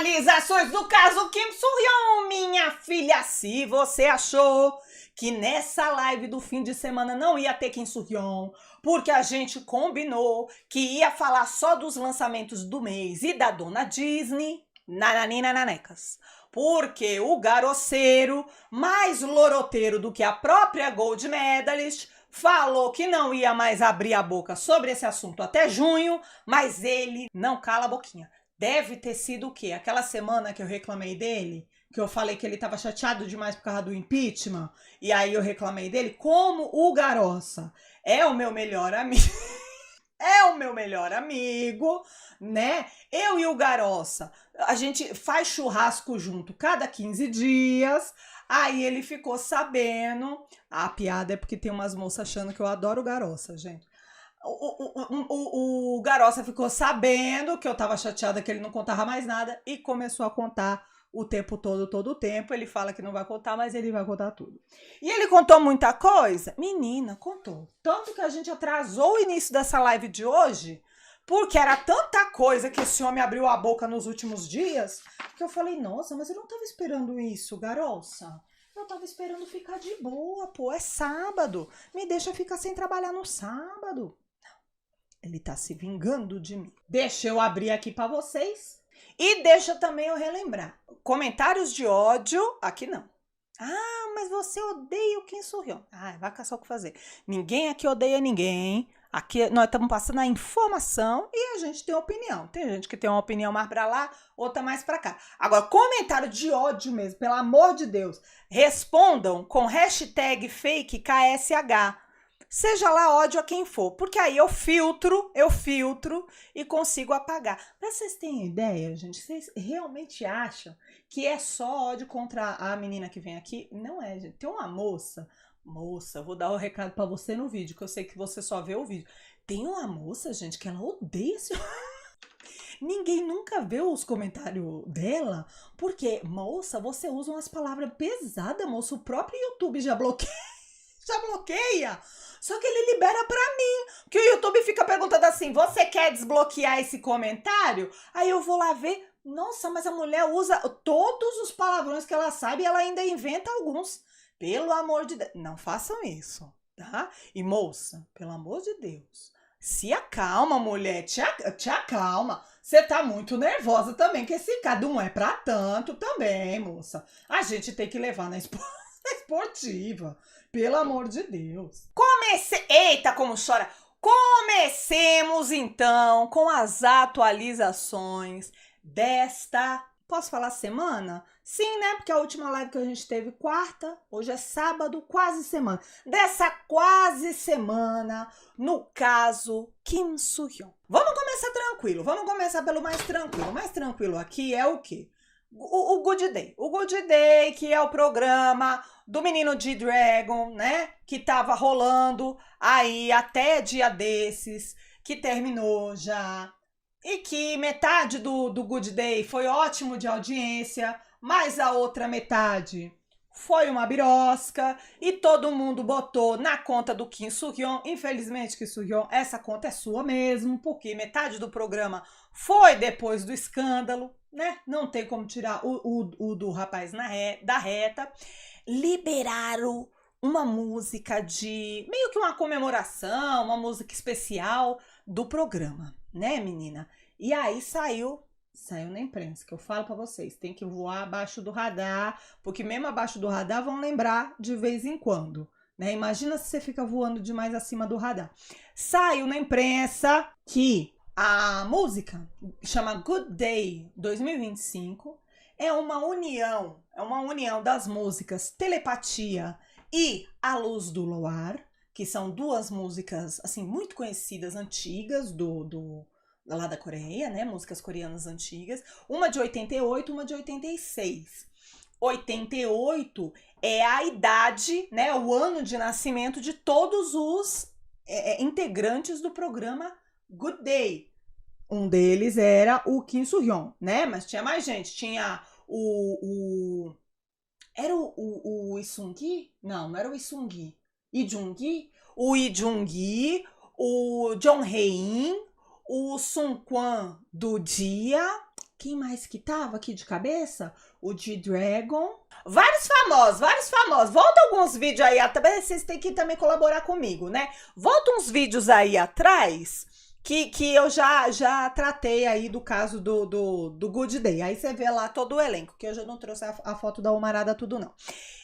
atualizações do caso Kim Soo-hyun, minha filha. Se você achou que nessa live do fim de semana não ia ter Kim Soo-hyun, porque a gente combinou que ia falar só dos lançamentos do mês e da dona Disney, nananina nanecas. Porque o garoceiro, mais loroteiro do que a própria Gold Medalist, falou que não ia mais abrir a boca sobre esse assunto até junho, mas ele não cala a boquinha. Deve ter sido o quê? Aquela semana que eu reclamei dele, que eu falei que ele estava chateado demais por causa do impeachment, e aí eu reclamei dele, como o Garossa é o meu melhor amigo, é o meu melhor amigo, né? Eu e o Garossa, a gente faz churrasco junto cada 15 dias, aí ele ficou sabendo, a piada é porque tem umas moças achando que eu adoro o Garossa, gente. O Garossa ficou sabendo que eu tava chateada que ele não contava mais nada e começou a contar o tempo todo o tempo. Ele fala que não vai contar, mas ele vai contar tudo. E ele contou muita coisa? Menina, contou. Tanto que a gente atrasou o início dessa live de hoje, porque era tanta coisa que esse homem abriu a boca nos últimos dias, que eu falei, nossa, mas eu não tava esperando isso, Garossa. Eu tava esperando ficar de boa, pô, é sábado. Me deixa ficar sem trabalhar no sábado. Ele tá se vingando de mim. Deixa eu abrir aqui pra vocês. E deixa também eu relembrar. Comentários de ódio, aqui não. Ah, mas você odeia o Kim Soo-hyun. Ah, vai caçar o que fazer. Ninguém aqui odeia ninguém. Aqui nós estamos passando a informação e a gente tem opinião. Tem gente que tem uma opinião mais pra lá, outra mais pra cá. Agora, comentário de ódio mesmo, pelo amor de Deus. Respondam com hashtag fake KSH. Seja lá ódio a quem for, porque aí eu filtro e consigo apagar. Pra vocês terem ideia, gente, vocês realmente acham que é só ódio contra a menina que vem aqui? Não é, gente. Tem uma moça, vou dar o recado pra você no vídeo, que eu sei que você só vê o vídeo. Tem uma moça, gente, que ela odeia esse... Ninguém nunca vê os comentários dela, porque, moça, você usa umas palavras pesadas, moça, o próprio YouTube já bloqueia. Só que ele libera pra mim, que o YouTube fica perguntando assim, você quer desbloquear esse comentário? Aí eu vou lá ver, nossa, mas a mulher usa todos os palavrões que ela sabe e ela ainda inventa alguns. Pelo amor de Deus, não façam isso, tá? E moça, pelo amor de Deus, se acalma, mulher, te acalma. Você tá muito nervosa também, que esse cada um é pra tanto também, moça. A gente tem que levar na esportiva. Pelo amor de Deus. Eita, como chora! Comecemos, então, com as atualizações desta... Posso falar semana? Sim, né? Porque a última live que a gente teve quarta, hoje é sábado, quase semana. Dessa quase semana, no caso Kim Soo-hyun. Vamos começar tranquilo, vamos começar pelo mais tranquilo. O mais tranquilo aqui é o quê? O Good Day. O Good Day, que é o programa do menino G-Dragon, né? Que tava rolando aí até dia desses, que terminou já. E que metade do Good Day foi ótimo de audiência, mas a outra metade foi uma birosca e todo mundo botou na conta do Kim Soo-hyun. Infelizmente, Kim Soo-hyun, essa conta é sua mesmo, porque metade do programa foi depois do escândalo, né? Não tem como tirar o do rapaz da reta. Liberaram uma música de meio que uma comemoração, uma música especial do programa, né, menina? E aí saiu na imprensa, que eu falo pra vocês, tem que voar abaixo do radar, porque mesmo abaixo do radar vão lembrar de vez em quando, né? Imagina se você fica voando demais acima do radar. Saiu na imprensa que a música chama Good Day 2025, é uma união das músicas Telepatia e A Luz do Luar, que são duas músicas assim muito conhecidas, antigas lá da Coreia, né? Músicas coreanas antigas, uma de 88, uma de 86. 88 é a idade, né? O ano de nascimento de todos os integrantes do programa Good Day. Um deles era o Kim Soo-hyun, né? Mas tinha mais gente. Tinha era o Isungi? Não era o Isungi. Ijungi? O Ijungi, o Jong Hae-in, o Sun Kwan do Dia. Quem mais que tava aqui de cabeça? O G-Dragon. Vários famosos, vários famosos. Volta alguns vídeos aí atrás, vocês têm que também colaborar comigo, né? Volta uns vídeos aí atrás que eu já tratei aí do caso do Good Day. Aí você vê lá todo o elenco, que eu já não trouxe a foto da Humarada tudo não.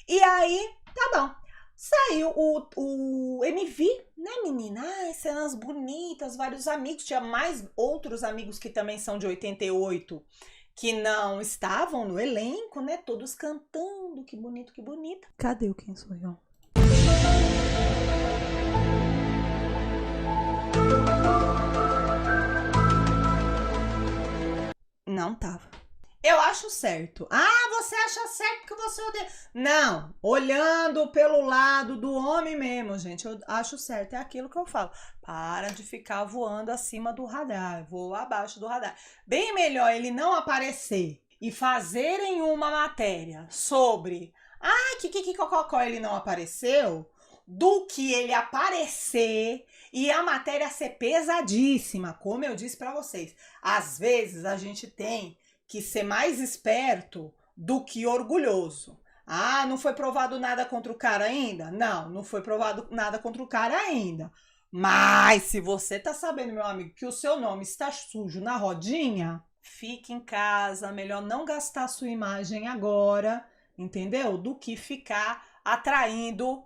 E aí, tá bom. Saiu o MV, né, menina? Ai, cenas bonitas, vários amigos. Tinha mais outros amigos que também são de 88, que não estavam no elenco, né? Todos cantando, que bonito, que bonito. Cadê o Quem Sou Eu? Não tava. Eu acho certo. Ah, você acha certo porque você odeia. Não, olhando pelo lado do homem mesmo, gente, eu acho certo. É aquilo que eu falo. Para de ficar voando acima do radar. Voa abaixo do radar. Bem melhor ele não aparecer e fazerem uma matéria sobre cococó ele não apareceu, do que ele aparecer e a matéria ser pesadíssima. Como eu disse pra vocês, às vezes a gente tem que ser mais esperto do que orgulhoso. Ah, não foi provado nada contra o cara ainda? Não, não foi provado nada contra o cara ainda. Mas se você tá sabendo, meu amigo, que o seu nome está sujo na rodinha, fique em casa, melhor não gastar sua imagem agora, entendeu? Do que ficar atraindo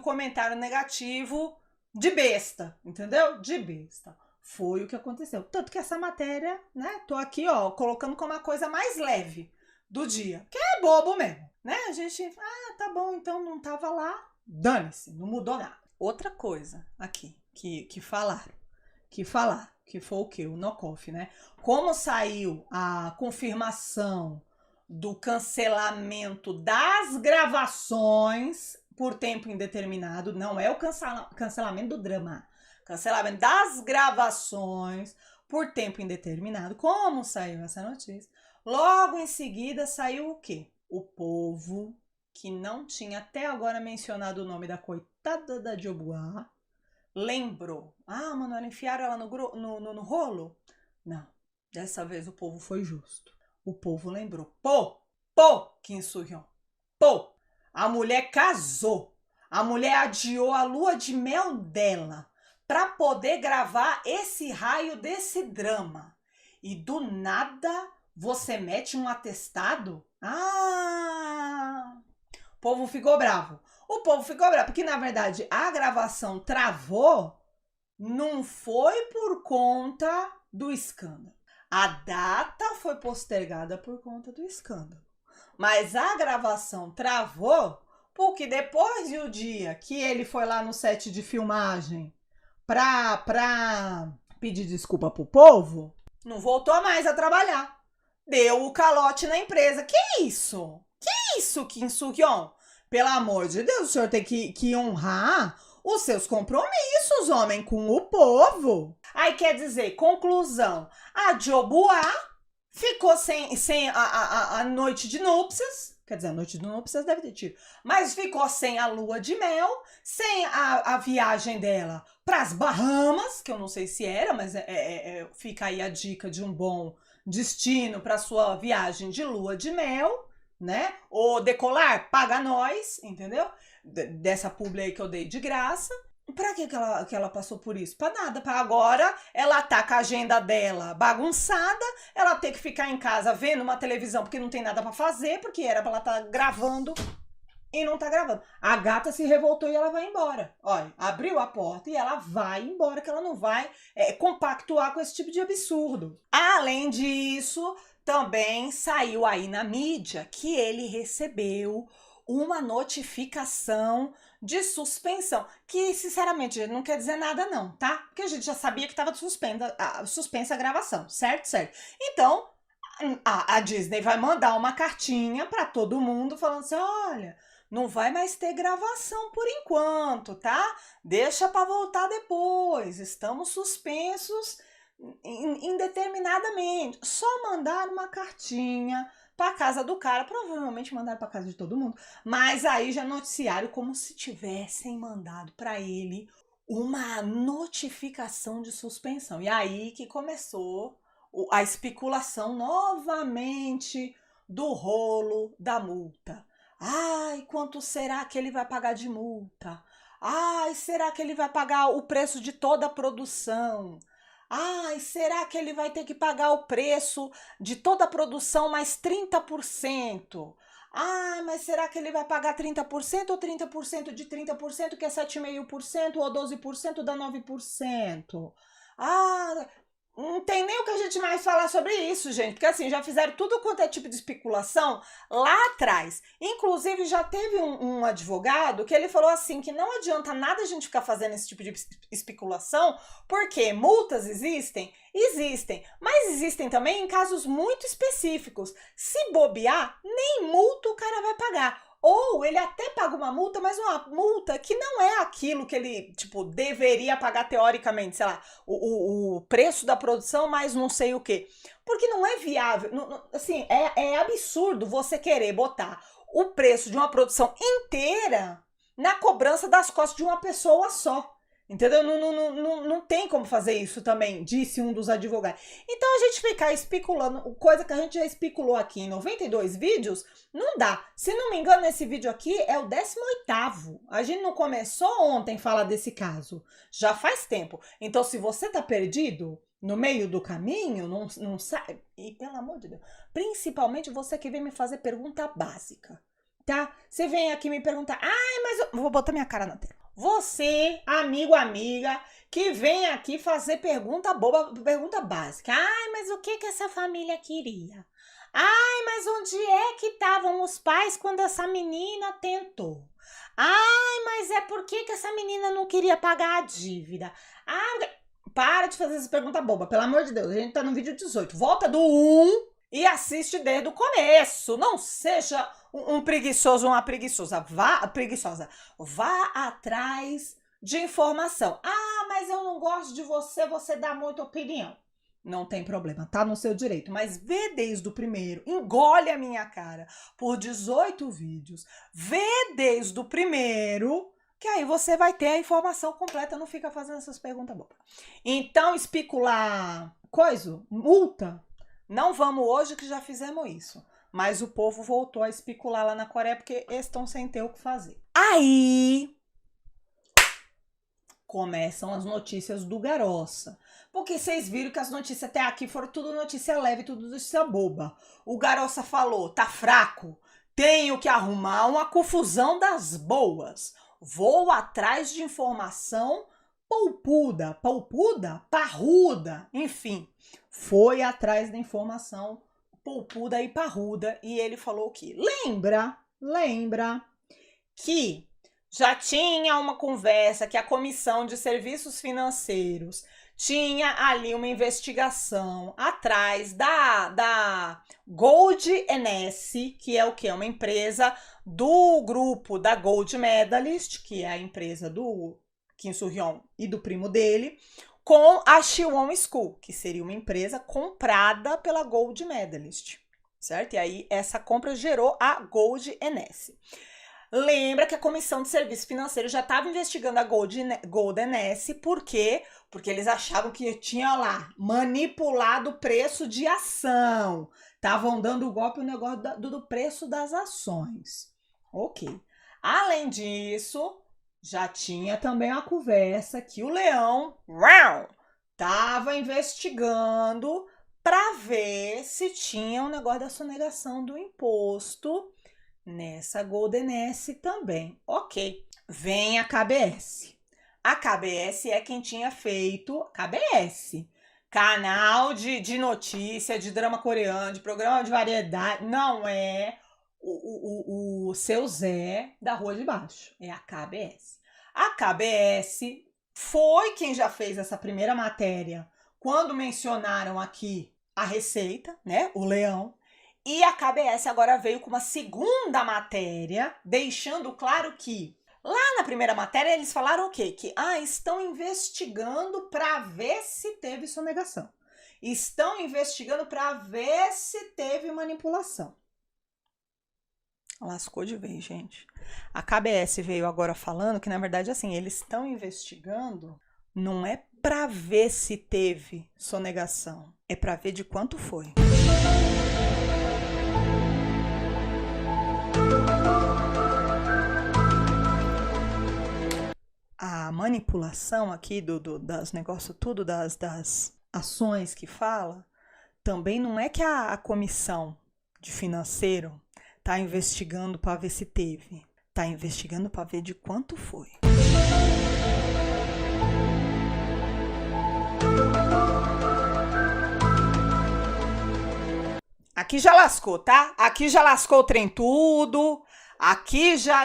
comentário negativo de besta, entendeu? De besta. Foi o que aconteceu. Tanto que essa matéria, né? Tô aqui, ó, colocando como a coisa mais leve do dia. Que é bobo mesmo, né? A gente, tá bom, então não tava lá. Dane-se, não mudou nada. Outra coisa aqui, que falaram. Que foi o quê? O knock-off, né? Como saiu a confirmação do cancelamento das gravações por tempo indeterminado, não é o cancelamento do drama. Cancelamento das gravações por tempo indeterminado. Como saiu essa notícia? Logo em seguida saiu o quê? O povo, que não tinha até agora mencionado o nome da coitada da Diobuá, lembrou. Ah, Manuela, enfiaram ela no rolo? Não, dessa vez o povo foi justo. O povo lembrou. Kim Soo-hyun. A mulher casou. A mulher adiou a lua de mel dela para poder gravar esse raio desse drama. E do nada você mete um atestado? O povo ficou bravo. O povo ficou bravo, porque na verdade a gravação travou, não foi por conta do escândalo. A data foi postergada por conta do escândalo. Mas a gravação travou porque depois do dia que ele foi lá no set de filmagem pra pedir desculpa pro povo, não voltou mais a trabalhar. Deu o calote na empresa. Que isso? Que isso, Kim Soo-hyun? Pelo amor de Deus, o senhor tem que honrar os seus compromissos, homem, com o povo. Aí quer dizer, conclusão, a Diobuá ficou sem a noite de núpcias. Quer dizer, a noite de núpcias deve ter tido. Mas ficou sem a lua de mel, sem a viagem dela para as Bahamas, que eu não sei se era, mas fica aí a dica de um bom destino para sua viagem de lua de mel, né? Ou decolar, paga nós, entendeu? Dessa publi aí que eu dei de graça. Pra que ela passou por isso? Pra nada. Pra agora ela tá com a agenda dela bagunçada, ela ter que ficar em casa vendo uma televisão porque não tem nada pra fazer, porque era pra ela estar gravando e não tá gravando. A gata se revoltou e ela vai embora. Olha, abriu a porta e ela vai embora, que ela não vai compactuar com esse tipo de absurdo. Além disso, também saiu aí na mídia que ele recebeu uma notificação de suspensão, que sinceramente não quer dizer nada não, tá? Porque a gente já sabia que estava suspensa a gravação, certo? Então, a Disney vai mandar uma cartinha para todo mundo falando assim, olha, não vai mais ter gravação por enquanto, tá? Deixa para voltar depois, estamos suspensos indeterminadamente. Só mandar uma cartinha para casa do cara, provavelmente mandaram para casa de todo mundo, mas aí já noticiaram como se tivessem mandado para ele uma notificação de suspensão. E aí que começou a especulação novamente do rolo da multa. Ai, quanto será que ele vai pagar de multa? Ai, será que ele vai pagar o preço de toda a produção? Ai, será que ele vai ter que pagar o preço de toda a produção mais 30%? Ai, mas será que ele vai pagar 30% ou 30% de 30%, que é 7,5%, ou 12% dá 9%? Ah, não tem nem o que a gente mais falar sobre isso, gente, porque assim, já fizeram tudo quanto é tipo de especulação lá atrás. Inclusive, já teve um advogado que ele falou assim, que não adianta nada a gente ficar fazendo esse tipo de especulação, porque multas existem? Existem, mas existem também em casos muito específicos. Se bobear, nem multa o cara vai pagar. Ou ele até paga uma multa, mas uma multa que não é aquilo que ele, tipo, deveria pagar teoricamente, sei lá, o preço da produção, mais não sei o quê. Porque não é viável, assim, é absurdo você querer botar o preço de uma produção inteira na cobrança das costas de uma pessoa só. Entendeu? Não tem como fazer isso também, disse um dos advogados. Então a gente ficar especulando, coisa que a gente já especulou aqui em 92 vídeos, não dá. Se não me engano, esse vídeo aqui é o 18º. A gente não começou ontem a falar desse caso. Já faz tempo. Então, se você tá perdido no meio do caminho, não sabe. E pelo amor de Deus, principalmente você que vem me fazer pergunta básica, tá? Você vem aqui me perguntar, ai, mas eu vou botar minha cara na tela. Você, amigo, amiga, que vem aqui fazer pergunta boba, pergunta básica. Ai, mas o que essa família queria? Ai, mas onde é que estavam os pais quando essa menina tentou? Ai, mas é por que essa menina não queria pagar a dívida? Ai, para de fazer essa pergunta boba, pelo amor de Deus. A gente tá no vídeo 18. Volta do 1 e assiste desde o começo. Não seja um preguiçoso, uma preguiçosa. Vá atrás de informação. Ah, mas eu não gosto de você, você dá muita opinião. Não tem problema, tá no seu direito. Mas vê desde o primeiro, engole a minha cara por 18 vídeos. Vê desde o primeiro, que aí você vai ter a informação completa, não fica fazendo essas perguntas bobas. Então, especular multa, não vamos hoje que já fizemos isso. Mas o povo voltou a especular lá na Coreia porque eles estão sem ter o que fazer. Aí começam as notícias do Garossa. Porque vocês viram que as notícias até aqui foram tudo notícia leve, tudo notícia boba. O Garossa falou, tá fraco, tenho que arrumar uma confusão das boas. Vou atrás de informação parruda, enfim. Foi atrás da informação polpuda e parruda e ele falou o quê? Lembra que já tinha uma conversa que a Comissão de Serviços Financeiros tinha ali uma investigação atrás da Gold NS, que é o quê? Uma empresa do grupo da Gold Medalist, que é a empresa do Kim Soo-hyun e do primo dele, com a Siwon School, que seria uma empresa comprada pela Gold Medalist, certo? E aí essa compra gerou a Gold NS. Lembra que a Comissão de Serviço Financeiro já estava investigando a Gold NS, por quê? Porque eles achavam que tinha lá manipulado o preço de ação. Estavam dando o golpe no negócio do preço das ações. Ok. Além disso, já tinha também a conversa que o Leão estava investigando para ver se tinha um negócio da sonegação do imposto nessa Golden S também. Ok. Vem a KBS. A KBS é quem tinha feito KBS. Canal de notícia, de drama coreano, de programa de variedade. Não é o seu Zé da Rua de Baixo. É a KBS. A KBS foi quem já fez essa primeira matéria quando mencionaram aqui a Receita, né? O Leão. E a KBS agora veio com uma segunda matéria, deixando claro que lá na primeira matéria eles falaram o quê? Que estão investigando para ver se teve sonegação. Estão investigando para ver se teve manipulação. Lascou de vez, gente. A KBS veio agora falando que, na verdade, assim, eles estão investigando, não é para ver se teve sonegação, é para ver de quanto foi. A manipulação aqui das negócios tudo, das ações que fala, também não é que a comissão de financeiro tá investigando para ver se teve, tá investigando para ver de quanto foi. Aqui já lascou, tá? Aqui já lascou o trem tudo. Aqui já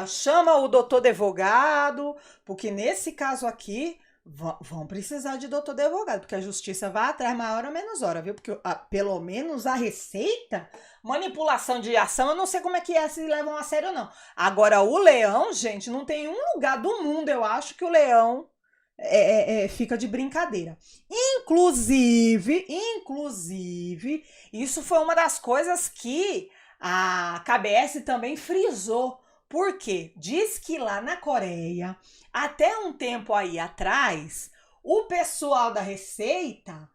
chama o doutor advogado, porque nesse caso aqui vão precisar de doutor advogado, porque a justiça vai atrás mais hora ou menos hora, viu? Porque pelo menos a Receita, manipulação de ação, eu não sei como é que se levam a sério ou não. Agora, o Leão, gente, não tem um lugar do mundo, eu acho, que o Leão fica de brincadeira. Inclusive, isso foi uma das coisas que a KBS também frisou. Por quê? Diz que lá na Coreia, até um tempo aí atrás, o pessoal da Receita,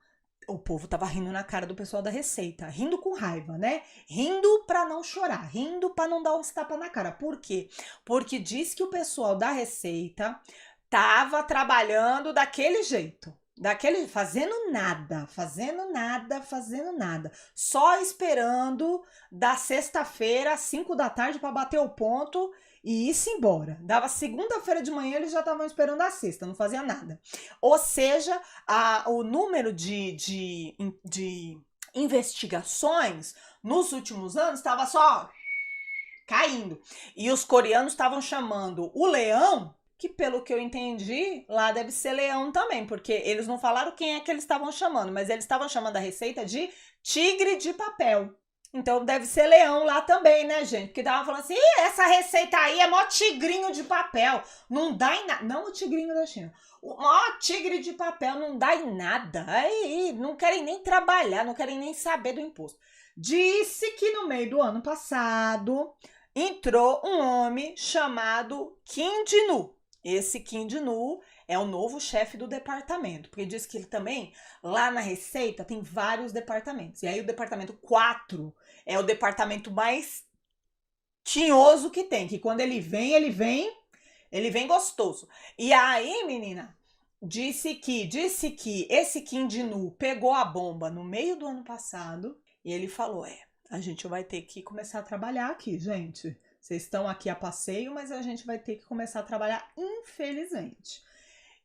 o povo tava rindo na cara do pessoal da Receita, rindo com raiva, né? Rindo pra não chorar, rindo pra não dar uns tapas na cara. Por quê? Porque diz que o pessoal da Receita tava trabalhando daquele jeito. Fazendo nada, só esperando da sexta-feira às 5 da tarde para bater o ponto e ir-se embora. Dava segunda-feira de manhã, eles já estavam esperando a sexta, não fazia nada. Ou seja, o número de investigações nos últimos anos estava só caindo. E os coreanos estavam chamando o Leão, que pelo que eu entendi, lá deve ser Leão também, porque eles não falaram quem é que eles estavam chamando, mas eles estavam chamando a Receita de tigre de papel. Então deve ser Leão lá também, né, gente? Porque estavam falando assim, essa Receita aí é mó tigrinho de papel, não dá em nada. Não o tigrinho da China, o mó tigre de papel, não dá em nada. Aí não querem nem trabalhar, não querem nem saber do imposto. Disse que no meio do ano passado entrou um homem chamado Kim Jin-woo. Esse Kim Jin-woo é o novo chefe do departamento, porque diz que ele também, lá na Receita, tem vários departamentos. E aí o departamento 4 é o departamento mais tinhoso que tem, que quando ele vem gostoso. E aí, menina, disse que esse Kim Jin-woo pegou a bomba no meio do ano passado e ele falou, a gente vai ter que começar a trabalhar aqui, gente. Vocês estão aqui a passeio, mas a gente vai ter que começar a trabalhar, infelizmente.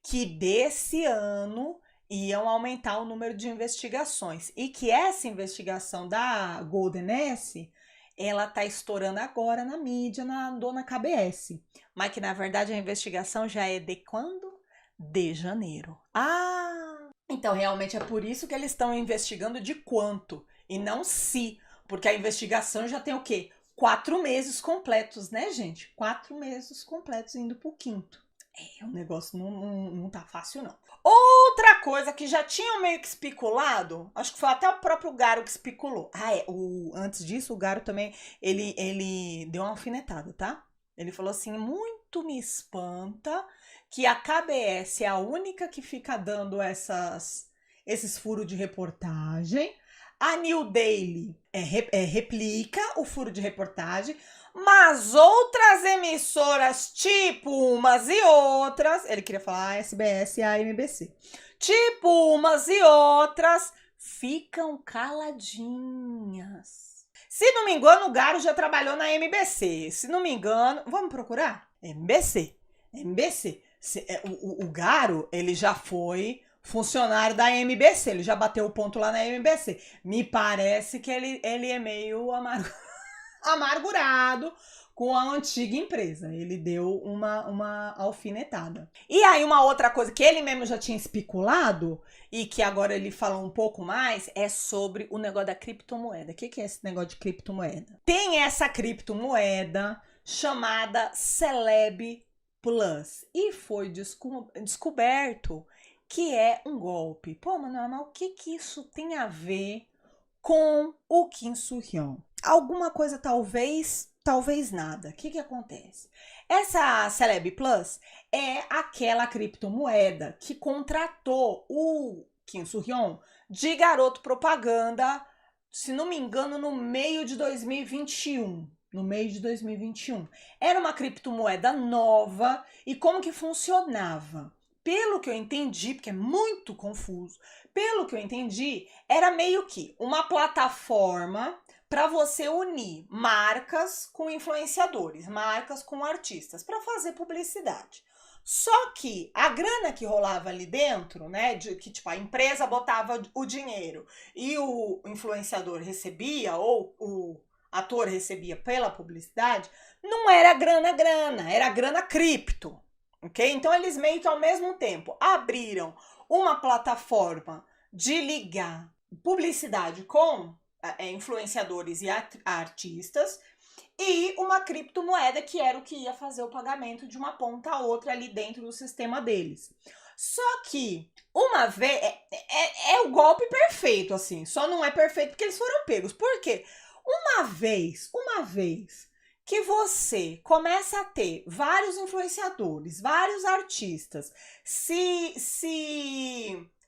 Que desse ano iam aumentar o número de investigações. E que essa investigação da Golden S, ela tá estourando agora na mídia, na dona KBS. Mas que, na verdade, a investigação já é de quando? De janeiro. Então realmente é por isso que eles estão investigando de quanto, e não se. Porque a investigação já tem o quê? 4 meses completos, né, gente? 4 meses completos indo pro quinto. O negócio não tá fácil, não. Outra coisa que já tinham meio que especulado, acho que foi até o próprio Garo que especulou. Antes disso, o Garo também, ele deu uma alfinetada, tá? Ele falou assim, muito me espanta que a KBS é a única que fica dando esses furos de reportagem. A New Daily replica o furo de reportagem, mas outras emissoras, tipo umas e outras, ele queria falar a SBS e a MBC, tipo umas e outras, ficam caladinhas. Se não me engano, o Garo já trabalhou na MBC. Se não me engano, vamos procurar? MBC. O Garo, ele já foi funcionário da MBC, ele já bateu o ponto lá na MBC. Me parece que ele é meio amargurado com a antiga empresa. Ele deu uma alfinetada. E aí uma outra coisa que ele mesmo já tinha especulado e que agora ele falou um pouco mais é sobre o negócio da criptomoeda. O que é esse negócio de criptomoeda? Tem essa criptomoeda chamada Celeb Plus e foi descoberto que é um golpe. Pô, Manuel, mas o que isso tem a ver com o Kim Soo-hyun? Alguma coisa talvez talvez nada. O que que acontece? Essa Celeb Plus é aquela criptomoeda que contratou o Kim Soo-hyun de garoto propaganda, se não me engano, no meio de 2021. No meio de 2021. Era uma criptomoeda nova e como que funcionava? Pelo que eu entendi, porque é muito confuso, pelo que eu entendi, era meio que uma plataforma para você unir marcas com influenciadores, marcas com artistas, para fazer publicidade. Só que a grana que rolava ali dentro, né, de que tipo a empresa botava o dinheiro e o influenciador recebia ou o ator recebia pela publicidade, não era grana, era grana cripto, ok? Então eles meio que ao mesmo tempo abriram uma plataforma de ligar publicidade com influenciadores e artistas e uma criptomoeda que era o que ia fazer o pagamento de uma ponta a outra ali dentro do sistema deles. Só que uma vez é o golpe perfeito, assim, só não é perfeito porque eles foram pegos. Por quê? Uma vez que você começa a ter vários influenciadores, vários artistas se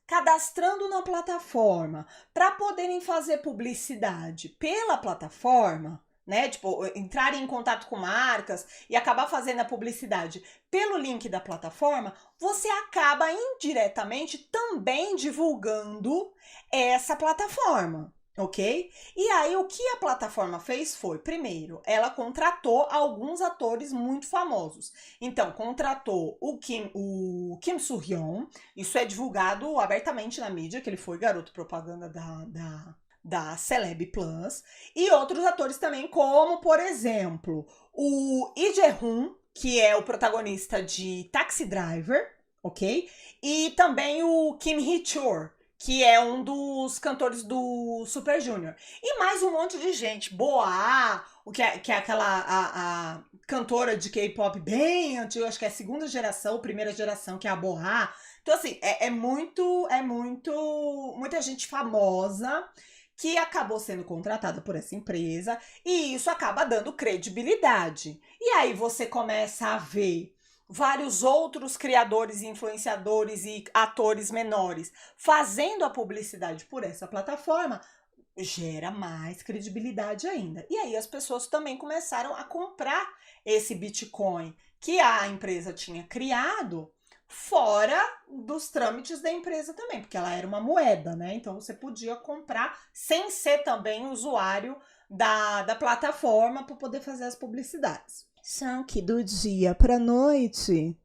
cadastrando na plataforma para poderem fazer publicidade pela plataforma, né? Tipo, entrarem em contato com marcas e acabar fazendo a publicidade pelo link da plataforma, você acaba indiretamente também divulgando essa plataforma. Ok? E aí, o que a plataforma fez foi, primeiro, ela contratou alguns atores muito famosos. Então, contratou o Kim Soo-hyun, isso é divulgado abertamente na mídia, que ele foi garoto propaganda da Celeb Plus, e outros atores também, como, por exemplo, o Lee Jae-hoon, que é o protagonista de Taxi Driver, ok? E também o Kim Hee-chul, que é um dos cantores do Super Junior. E mais um monte de gente. Boa, que é aquela a cantora de K-pop bem antiga, acho que é a segunda geração, primeira geração, que é a Boa. Então, assim, muita gente famosa que acabou sendo contratada por essa empresa e isso acaba dando credibilidade. E aí você começa a ver vários outros criadores, influenciadores e atores menores fazendo a publicidade por essa plataforma, gera mais credibilidade ainda. E aí as pessoas também começaram a comprar esse Bitcoin que a empresa tinha criado fora dos trâmites da empresa também, porque ela era uma moeda, né? Então você podia comprar sem ser também usuário da plataforma para poder fazer as publicidades. Só que do dia para noite,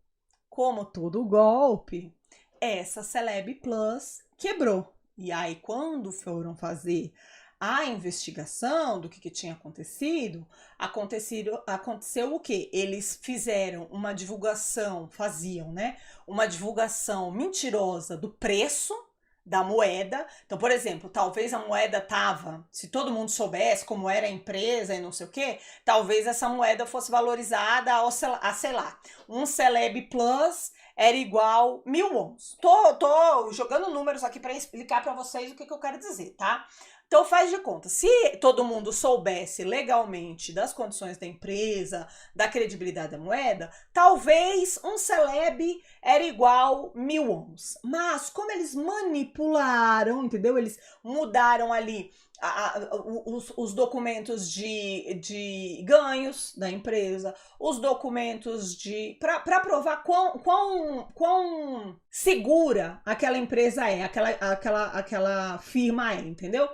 como todo golpe, essa Celeb Plus quebrou. E aí, quando foram fazer a investigação do que tinha acontecido, aconteceu o quê? Eles fizeram uma divulgação, faziam, né? Uma divulgação mentirosa do preço da moeda. Então, por exemplo, talvez a moeda tava, se todo mundo soubesse como era a empresa e não sei o quê, talvez essa moeda fosse valorizada a, sei lá, um Celeb Plus era igual 1.000 wons. Tô jogando números aqui para explicar para vocês o que eu quero dizer, tá? Então faz de conta, se todo mundo soubesse legalmente das condições da empresa, da credibilidade da moeda, talvez um Celeb era igual 1.000 wons. Mas como eles manipularam, entendeu? Eles mudaram ali os documentos de ganhos da empresa, os documentos para provar quão segura aquela empresa é, aquela firma é, entendeu?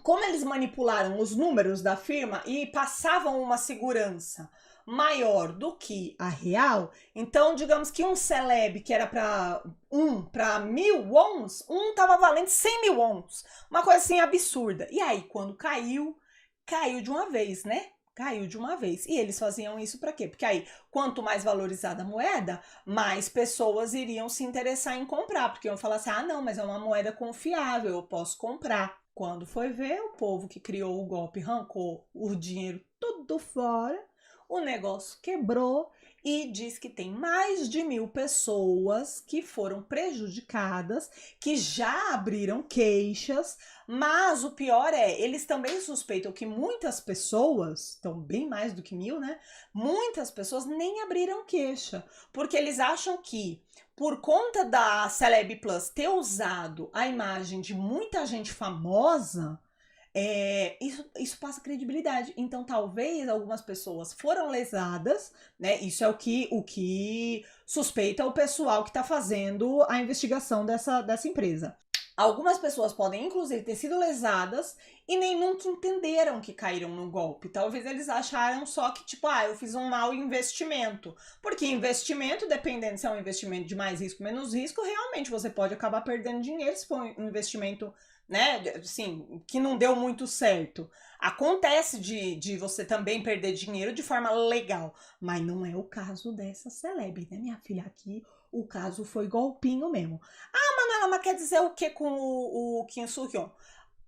Como eles manipularam os números da firma e passavam uma segurança maior do que a real, então digamos que um Celeb que era para 1.000 wons, tava valendo 100.000 wons, uma coisa assim absurda. E aí quando caiu de uma vez, né? Caiu de uma vez. E eles faziam isso para quê? Porque aí, quanto mais valorizada a moeda, mais pessoas iriam se interessar em comprar, porque iam falar assim: ah, não, mas é uma moeda confiável, eu posso comprar. Quando foi ver, o povo que criou o golpe arrancou o dinheiro tudo fora, o negócio quebrou e diz que tem mais de 1.000 pessoas que foram prejudicadas, que já abriram queixas, mas o pior é, eles também suspeitam que muitas pessoas, então bem mais do que 1.000, né? Muitas pessoas nem abriram queixa, porque eles acham que por conta da Celeb Plus ter usado a imagem de muita gente famosa, isso passa credibilidade. Então, talvez algumas pessoas foram lesadas, né? Isso é o que suspeita o pessoal que está fazendo a investigação dessa empresa. Algumas pessoas podem, inclusive, ter sido lesadas e nem nunca entenderam que caíram no golpe. Talvez eles acharam só que, tipo, eu fiz um mau investimento. Porque investimento, dependendo se é um investimento de mais risco, menos risco, realmente você pode acabar perdendo dinheiro se for um investimento, né, assim, que não deu muito certo. Acontece de você também perder dinheiro de forma legal, mas não é o caso dessa celeb, né, minha filha? Aqui o caso foi golpinho mesmo. Manuela, mas quer dizer o que com o Kim Soo-hyun?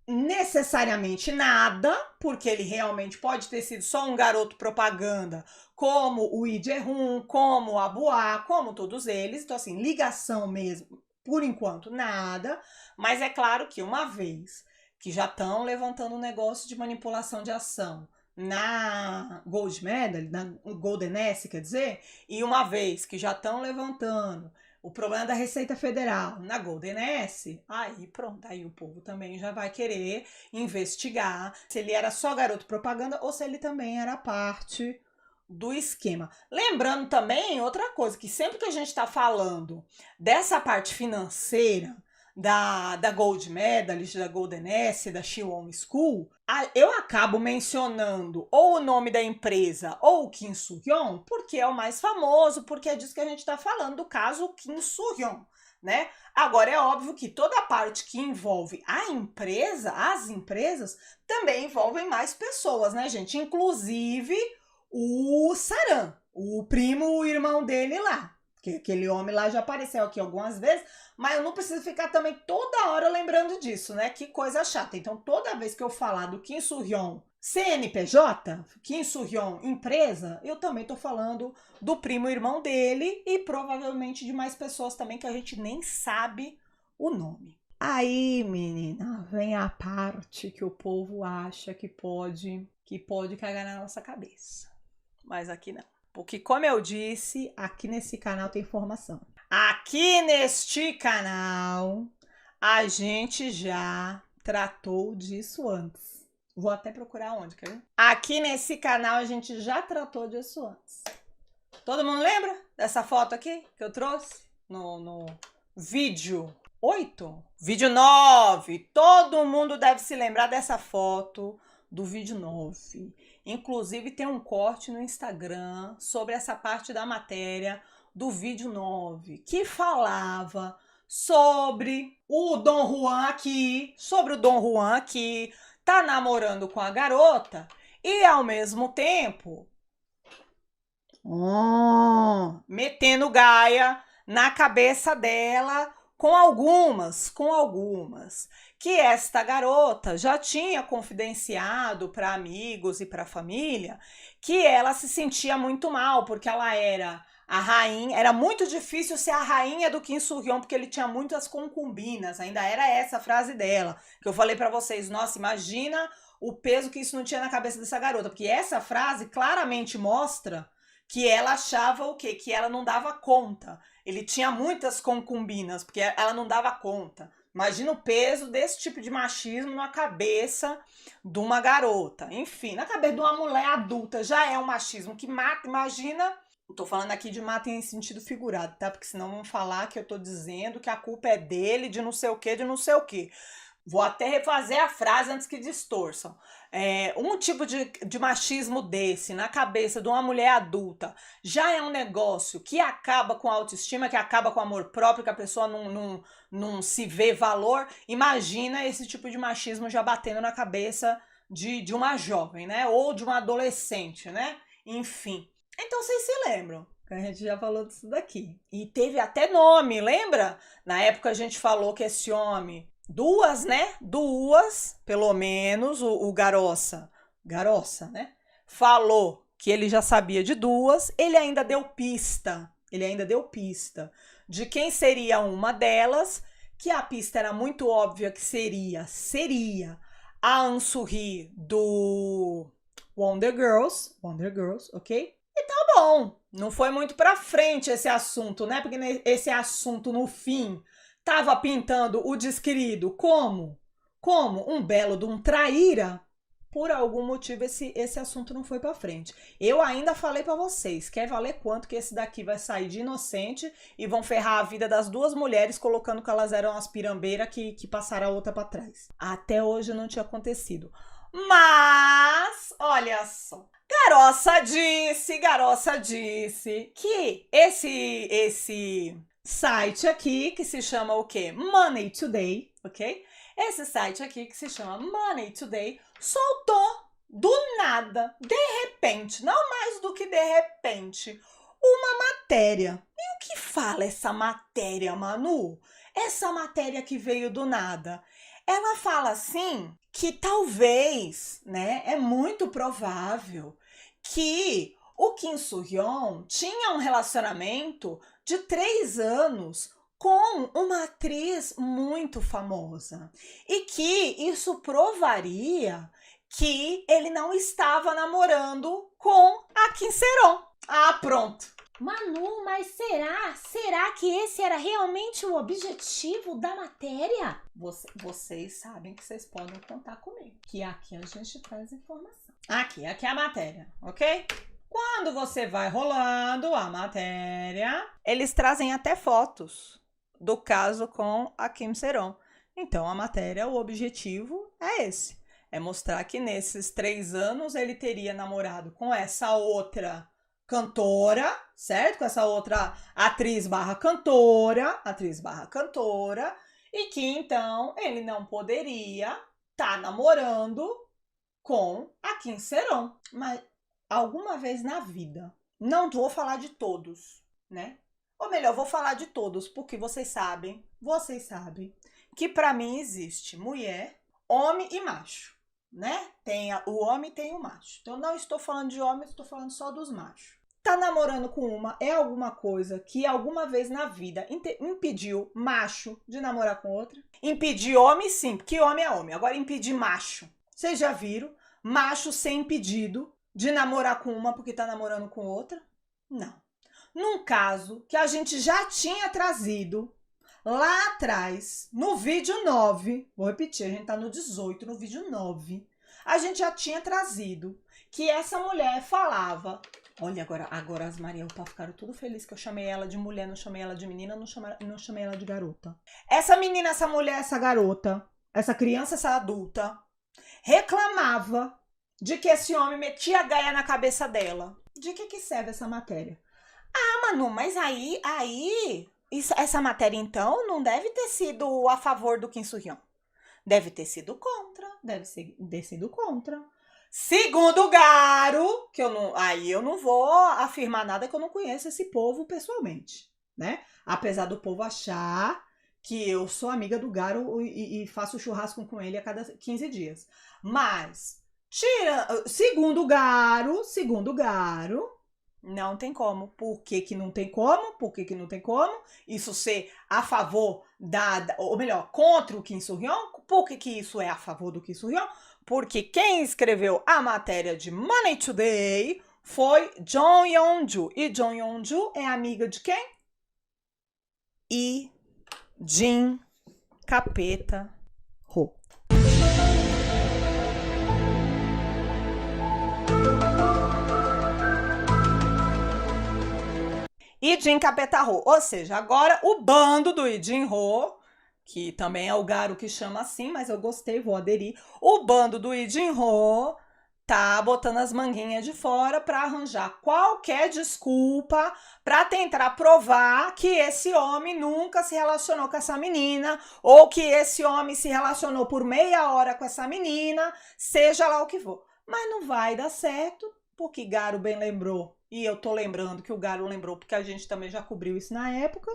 Necessariamente nada, porque ele realmente pode ter sido só um garoto propaganda, como o Lee Jae-hoon, como o Abuá, como todos eles. Então, assim, ligação mesmo, por enquanto, nada. Mas é claro que uma vez que já estão levantando um negócio de manipulação de ação na Gold Medal, na Golden S, quer dizer, e uma vez que já estão levantando o problema da Receita Federal na Golden S, aí pronto, aí o povo também já vai querer investigar se ele era só garoto propaganda ou se ele também era parte do esquema. Lembrando também outra coisa, que sempre que a gente está falando dessa parte financeira da Gold Medalist, da Golden S, da Siwon School, eu acabo mencionando ou o nome da empresa ou o Kim Soo-hyun, porque é o mais famoso, porque é disso que a gente está falando, do caso Kim Soo-hyun, né? Agora, é óbvio que toda a parte que envolve a empresa, as empresas, também envolvem mais pessoas, né, gente? Inclusive o Saran, o primo, o irmão dele lá. Que aquele homem lá já apareceu aqui algumas vezes, mas eu não preciso ficar também toda hora lembrando disso, né? Que coisa chata. Então, toda vez que eu falar do Kim Soo-hyun CNPJ, Kim Soo-hyun empresa, eu também tô falando do primo irmão dele e provavelmente de mais pessoas também que a gente nem sabe o nome. Aí, menina, vem a parte que o povo acha que pode cagar na nossa cabeça. Mas aqui não. Porque, como eu disse, aqui nesse canal tem informação. Aqui neste canal, a gente já tratou disso antes. Vou até procurar onde, quer ver? Aqui nesse canal, a gente já tratou disso antes. Todo mundo lembra dessa foto aqui que eu trouxe no vídeo 8? Vídeo 9. Todo mundo deve se lembrar dessa foto do vídeo 9. Inclusive, tem um corte no Instagram sobre essa parte da matéria do vídeo 9, que falava sobre o Dom Juan aqui, tá namorando com a garota e, ao mesmo tempo, metendo gaia na cabeça dela com algumas, que esta garota já tinha confidenciado para amigos e para família que ela se sentia muito mal, porque ela era a rainha, era muito difícil ser a rainha do Kim Soo-hyun, porque ele tinha muitas concubinas, ainda era essa a frase dela, que eu falei para vocês, nossa, imagina o peso que isso não tinha na cabeça dessa garota, porque essa frase claramente mostra que ela achava o quê? Que ela não dava conta. Ele tinha muitas concubinas, porque ela não dava conta. Imagina o peso desse tipo de machismo na cabeça de uma garota. Enfim, na cabeça de uma mulher adulta já é um machismo que mata, imagina. Eu tô falando aqui de mata em sentido figurado, tá? Porque senão vão falar que eu tô dizendo que a culpa é dele, de não sei o quê, de não sei o quê. Vou até refazer a frase antes que distorçam. Um tipo de machismo desse na cabeça de uma mulher adulta já é um negócio que acaba com a autoestima, que acaba com o amor próprio, que a pessoa não se vê valor. Imagina esse tipo de machismo já batendo na cabeça de uma jovem, né? Ou de uma adolescente, né? Enfim. Então vocês se lembram. A gente já falou disso daqui. E teve até nome, lembra? Na época a gente falou que esse homem... Duas, né? Duas, pelo menos, o Garossa, né? Falou que ele já sabia de duas, ele ainda deu pista. Ele ainda deu pista de quem seria uma delas, que a pista era muito óbvia que seria a Anne-Sophie do Wonder Girls, ok? E tá bom, não foi muito pra frente esse assunto, né? Porque esse assunto, no fim, tava pintando o desquerido como um belo de um traíra. Por algum motivo esse assunto não foi pra frente. Eu ainda falei pra vocês, quer valer quanto que esse daqui vai sair de inocente e vão ferrar a vida das duas mulheres colocando que elas eram as pirambeiras que passaram a outra pra trás. Até hoje não tinha acontecido. Mas, olha só, Garoça disse que esse site aqui, que se chama o quê? Money Today, ok? Esse site aqui, que se chama Money Today, soltou do nada, de repente, não mais do que de repente, uma matéria. E o que fala essa matéria, Manu? Essa matéria que veio do nada. Ela fala assim que talvez, né, é muito provável que o Kim Soo-hyun tinha um relacionamento de 3 anos com uma atriz muito famosa e que isso provaria que ele não estava namorando com a Kim Seron. Ah, pronto. Manu, mas será que esse era realmente o objetivo da matéria? Vocês sabem que vocês podem contar comigo, que aqui a gente traz informação. Aqui é a matéria, ok? Quando você vai rolando a matéria, eles trazem até fotos do caso com a Kim Seron. Então, a matéria, o objetivo é esse. É mostrar que nesses 3 anos ele teria namorado com essa outra cantora, certo? Com essa outra atriz barra cantora, e que então ele não poderia estar namorando com a Kim Seron. Mas alguma vez na vida, não vou falar de todos, né? Ou melhor, vou falar de todos, porque vocês sabem que pra mim existe mulher, homem e macho, né? O homem tem o macho. Então não estou falando de homem, estou falando só dos machos. Tá namorando com uma é alguma coisa que alguma vez na vida impediu macho de namorar com outra? Impedir homem, sim, porque homem é homem. Agora impedir macho. Vocês já viram macho ser impedido de namorar com uma porque tá namorando com outra? Não. Num caso que a gente já tinha trazido lá atrás, no vídeo 9, vou repetir, a gente tá no 18, no vídeo 9, a gente já tinha trazido que essa mulher falava... Olha, agora as Maria Opa ficaram tudo felizes que eu chamei ela de mulher, não chamei ela de menina, não chamei ela de garota. Essa menina, essa mulher, essa garota, essa criança, essa adulta, reclamava de que esse homem metia a gaia na cabeça dela. De que serve essa matéria? Ah, Manu, mas aí essa matéria então não deve ter sido a favor do Kim Soo-hyun. Deve ter sido contra, ter sido contra. Segundo o Garo, que eu não vou afirmar nada que eu não conheço esse povo pessoalmente, né? Apesar do povo achar que eu sou amiga do Garo e faço churrasco com ele a cada 15 dias. Mas, segundo o Garo, não tem como. Por que não tem como? Por que não tem como? Isso ser a favor ou melhor, contra o Kim Soo-hyun? Por que isso é a favor do Kim Soo-hyun? Porque quem escreveu a matéria de Money Today foi Jong Yeon-ju. E Jong Yeon-ju é amiga de quem? Jin Capeta Ho. Jin Capeta Ho. Ou seja, agora o bando do Jin Ho, que também é o Garo que chama assim, mas eu gostei, vou aderir. O bando do Jin Ho tá botando as manguinhas de fora para arranjar qualquer desculpa para tentar provar que esse homem nunca se relacionou com essa menina, ou que esse homem se relacionou por meia hora com essa menina, seja lá o que for. Mas não vai dar certo, porque Garo bem lembrou, e eu tô lembrando que o Garo lembrou, porque a gente também já cobriu isso na época,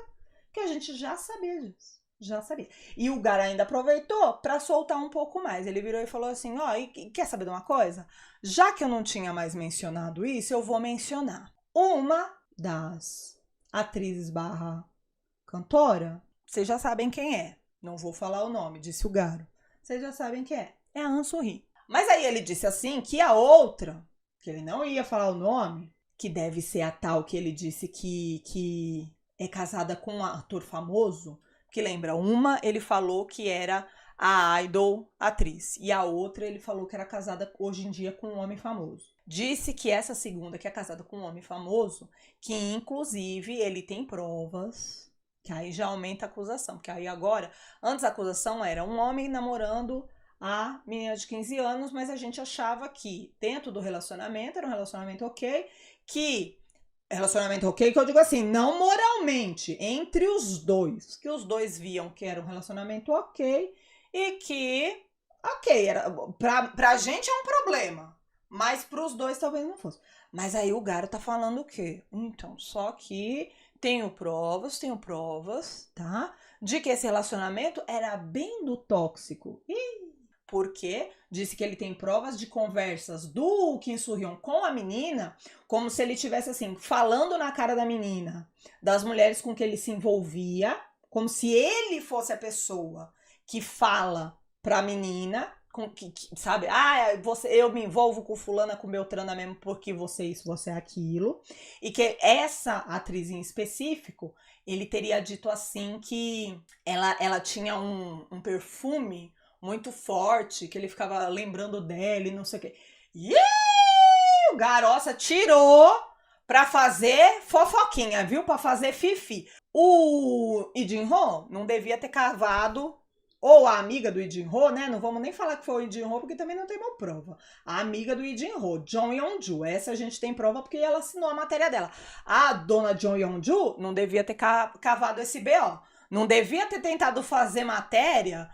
que a gente já sabia disso. Já sabia. E o Gar ainda aproveitou pra soltar um pouco mais. Ele virou e falou assim, ó, e quer saber de uma coisa? Já que eu não tinha mais mencionado isso, eu vou mencionar. Uma das atrizes barra cantora, vocês já sabem quem é. Não vou falar o nome, disse o Garo. Vocês já sabem quem é. É a Anne-Sophie. Mas aí ele disse assim que a outra, que ele não ia falar o nome, que deve ser a tal que ele disse que é casada com um ator famoso, que lembra, uma ele falou que era a idol atriz, e a outra ele falou que era casada hoje em dia com um homem famoso. Disse que essa segunda, que é casada com um homem famoso, que inclusive ele tem provas, que aí já aumenta a acusação, porque aí agora, antes a acusação era um homem namorando a menina de 15 anos, mas a gente achava que dentro do relacionamento, era um relacionamento ok, que eu digo assim, não moralmente, entre os dois, que os dois viam que era um relacionamento ok, e que, ok, pra gente é um problema, mas pros dois talvez não fosse. Mas aí o Garo tá falando o quê? Então, só que tenho provas, tá? De que esse relacionamento era bem do tóxico. Porque disse que ele tem provas de conversas do Kim Soo-hyun com a menina, como se ele estivesse assim, falando na cara da menina, das mulheres com que ele se envolvia, como se ele fosse a pessoa que fala pra menina, sabe? Eu me envolvo com fulana, com Beltrana mesmo, porque você é isso, você é aquilo. E que essa atriz em específico, ele teria dito assim que ela tinha um perfume muito forte, que ele ficava lembrando dela e não sei o quê. E o Garossa tirou pra fazer fofoquinha, viu? Pra fazer fifi. O Lee Jin-ho não devia ter cavado, ou a amiga do Lee Jin-ho, né? Não vamos nem falar que foi o Lee Jin-ho, porque também não tem uma prova. A amiga do Lee Jin-ho, Jong Yeon-ju. Essa a gente tem prova porque ela assinou a matéria dela. A dona Jong Yeon-ju não devia ter cavado esse BO. Não devia ter tentado fazer matéria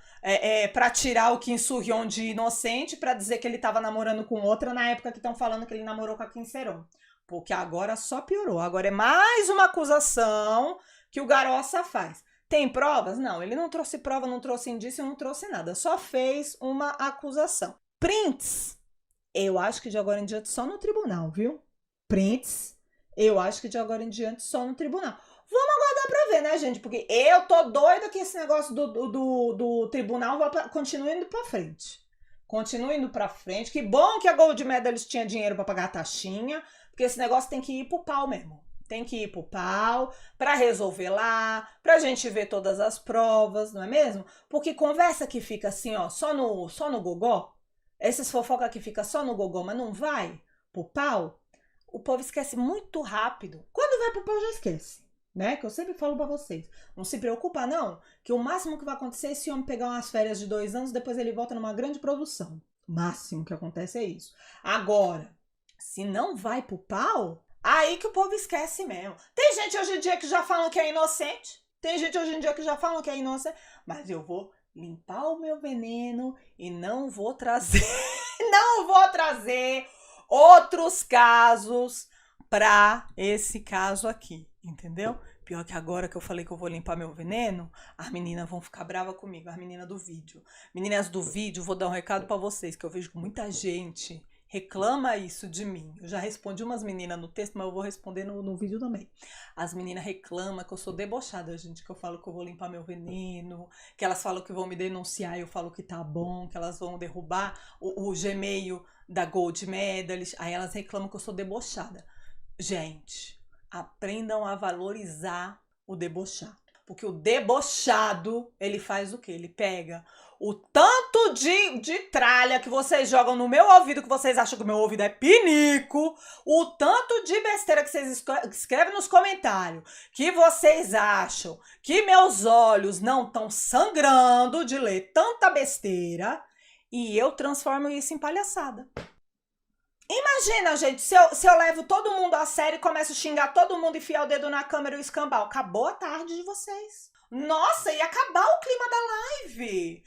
pra tirar o Kim Soo-hyun de inocente, pra dizer que ele tava namorando com outra na época que estão falando que ele namorou com a Kim Seron. Porque agora só piorou. Agora é mais uma acusação que o Garossa faz. Tem provas? Não, ele não trouxe prova, não trouxe indício, não trouxe nada. Só fez uma acusação. Prints, eu acho que de agora em diante só no tribunal, viu? Prints, eu acho que de agora em diante só no tribunal. Vamos aguardar pra ver, né, gente? Porque eu tô doida que esse negócio do tribunal continue indo pra frente. Continue indo pra frente. Que bom que a Gold Medalist tinha dinheiro pra pagar a taxinha, porque esse negócio tem que ir pro pau mesmo. Tem que ir pro pau pra resolver lá, pra gente ver todas as provas, não é mesmo? Porque conversa que fica assim, ó, só no gogó, essas fofocas que fica só no gogó, mas não vai pro pau, o povo esquece muito rápido. Quando vai pro pau, já esquece. Né? Que eu sempre falo pra vocês. Não se preocupa, não. Que o máximo que vai acontecer é esse homem pegar umas férias de 2 anos, depois ele volta numa grande produção. O máximo que acontece é isso. Agora, se não vai pro pau, aí que o povo esquece mesmo. Tem gente hoje em dia que já falam que é inocente. Mas eu vou limpar o meu veneno e não vou trazer outros casos pra esse caso aqui, entendeu? Pior que agora que eu falei que eu vou limpar meu veneno, as meninas vão ficar bravas comigo, as meninas do vídeo. Meninas do vídeo, vou dar um recado pra vocês, que eu vejo que muita gente reclama isso de mim. Eu já respondi umas meninas no texto, mas eu vou responder no vídeo também. As meninas reclamam que eu sou debochada, gente, que eu falo que eu vou limpar meu veneno, que elas falam que vão me denunciar e eu falo que tá bom, que elas vão derrubar o Gmail da Gold Medalist. Aí elas reclamam que eu sou debochada. Gente, aprendam a valorizar o debochado. Porque o debochado, ele faz o quê? Ele pega o tanto de tralha que vocês jogam no meu ouvido, que vocês acham que o meu ouvido é pinico, o tanto de besteira que vocês escrevem nos comentários, que vocês acham que meus olhos não estão sangrando de ler tanta besteira, e eu transformo isso em palhaçada. Imagina, gente, se eu levo todo mundo a sério e começo a xingar todo mundo, enfiar o dedo na câmera e o escambau. Acabou a tarde de vocês. Nossa, ia acabar o clima da live.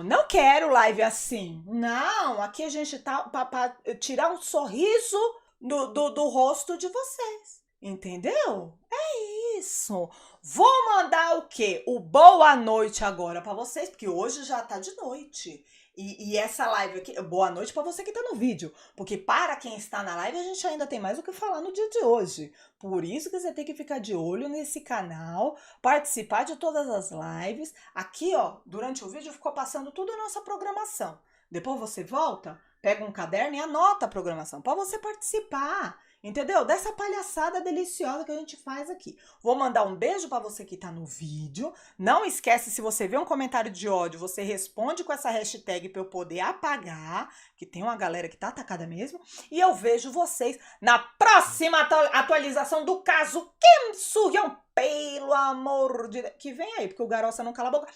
Não quero live assim. Não, aqui a gente tá pra tirar um sorriso do rosto de vocês. Entendeu? É Isso. Vou mandar o quê? O boa noite agora pra vocês, porque hoje já tá de noite. E essa live aqui, boa noite pra você que tá no vídeo, porque para quem está na live a gente ainda tem mais o que falar no dia de hoje. Por isso que você tem que ficar de olho nesse canal, participar de todas as lives. Aqui, ó, durante o vídeo ficou passando tudo a nossa programação. Depois você volta, pega um caderno e anota a programação pra você participar. Entendeu? Dessa palhaçada deliciosa que a gente faz aqui. Vou mandar um beijo pra você que tá no vídeo. Não esquece, se você vê um comentário de ódio, você responde com essa hashtag pra eu poder apagar, que tem uma galera que tá atacada mesmo. E eu vejo vocês na próxima atualização do caso Kim Soo-hyun, pelo amor de Deus. Que vem aí, porque o Garoça não cala a boca.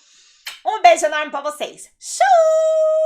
Um beijo enorme pra vocês. Tchau!